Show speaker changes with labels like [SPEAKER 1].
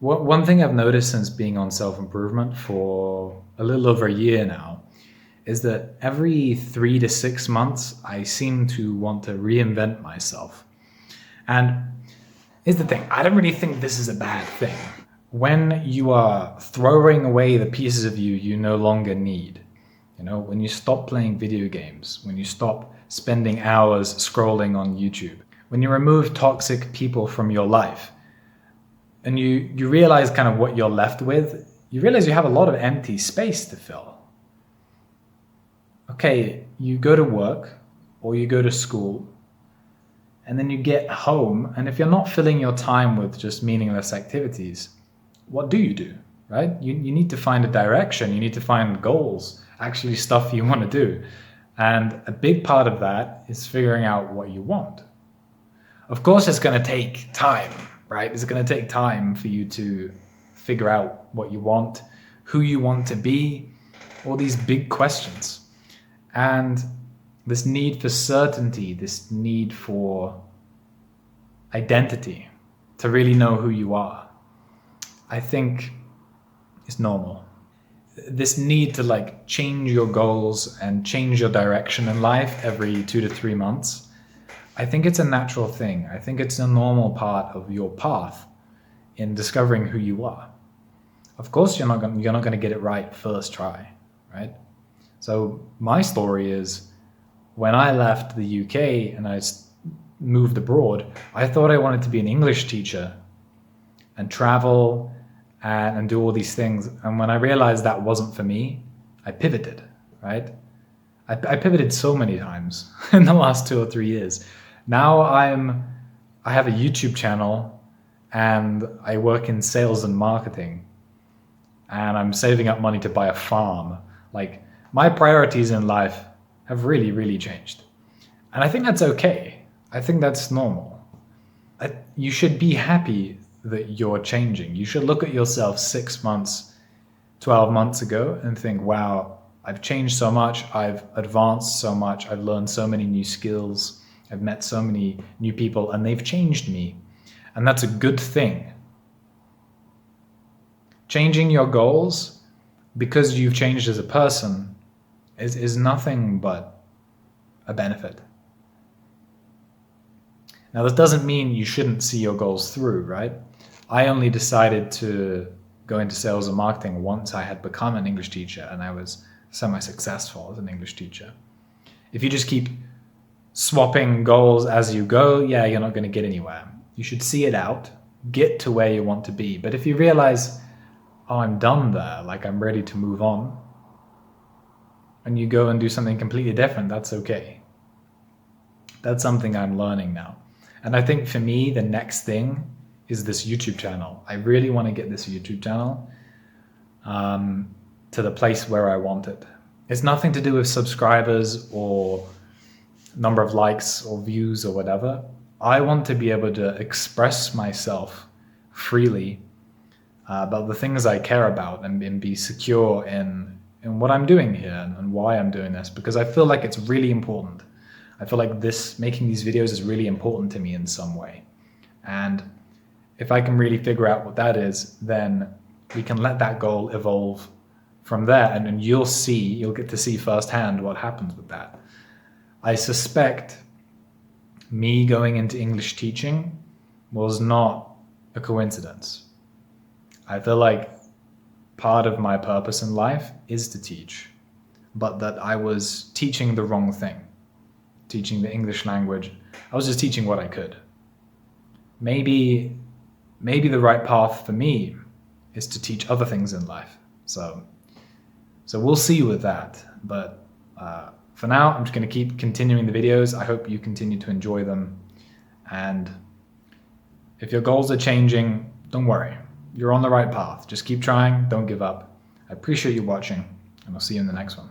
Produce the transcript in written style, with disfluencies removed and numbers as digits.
[SPEAKER 1] One thing I've noticed since being on self-improvement for a little over a year now is that every 3 to 6 months, I seem to want to reinvent myself. And here's the thing, I don't really think this is a bad thing. When you are throwing away the pieces of you no longer need, when you stop playing video games, when you stop spending hours scrolling on YouTube, when you remove toxic people from your life, and you realize kind of what you're left with, you realize you have a lot of empty space to fill. Okay, you go to work or you go to school, and then you get home, and if you're not filling your time with just meaningless activities, what do, right? You need to find a direction, you need to find goals, actually stuff you want to do. And a big part of that is figuring out what you want. Of course, it's going to take time, right? It's going to take time for you to figure out what you want, who you want to be, all these big questions. And this need for certainty, this need for identity, to really know who you are, I think is normal. This need to change your goals and change your direction in life every 2 to 3 months, I think it's a natural thing. I think it's a normal part of your path in discovering who you are. Of course, you're not going to get it right first try, right? So my story is, when I left the UK and I moved abroad, I thought I wanted to be an English teacher and travel and do all these things. And when I realized that wasn't for me, I pivoted, right? I pivoted so many times in the last 2 or 3 years. Now I have a YouTube channel and I work in sales and marketing, and I'm saving up money to buy a farm. My priorities in life have really, really changed. And I think that's okay. I think that's normal. You should be happy that you're changing. You should look at yourself 6 months, 12 months ago and think, wow, I've changed so much. I've advanced so much. I've learned so many new skills. I've met so many new people and they've changed me. And that's a good thing. Changing your goals because you've changed as a person is nothing but a benefit. Now, this doesn't mean you shouldn't see your goals through, right? I only decided to go into sales and marketing once I had become an English teacher and I was semi-successful as an English teacher. If you just keep swapping goals as you go, yeah, you're not going to get anywhere. You should see it out, get to where you want to be. But if you realize, oh, I'm done there, I'm ready to move on, and you go and do something completely different, that's okay. That's something I'm learning now. And I think for me, the next thing is this YouTube channel. I really want to get this YouTube channel to the place where I want it. It's nothing to do with subscribers or number of likes or views or whatever. I want to be able to express myself freely about the things I care about and be secure in what I'm doing here and why I'm doing this, because I feel like it's really important. I feel like making these videos is really important to me in some way. And if I can really figure out what that is, then we can let that goal evolve from there, and then you'll get to see firsthand what happens with that. I suspect me going into English teaching was not a coincidence. I feel like part of my purpose in life is to teach, but that I was teaching the wrong thing. Teaching the English language. I was just teaching what I could. Maybe the right path for me is to teach other things in life. So we'll see with that. But for now, I'm just going to keep continuing the videos. I hope you continue to enjoy them. And if your goals are changing, don't worry. You're on the right path. Just keep trying. Don't give up. I appreciate you watching, and I'll see you in the next one.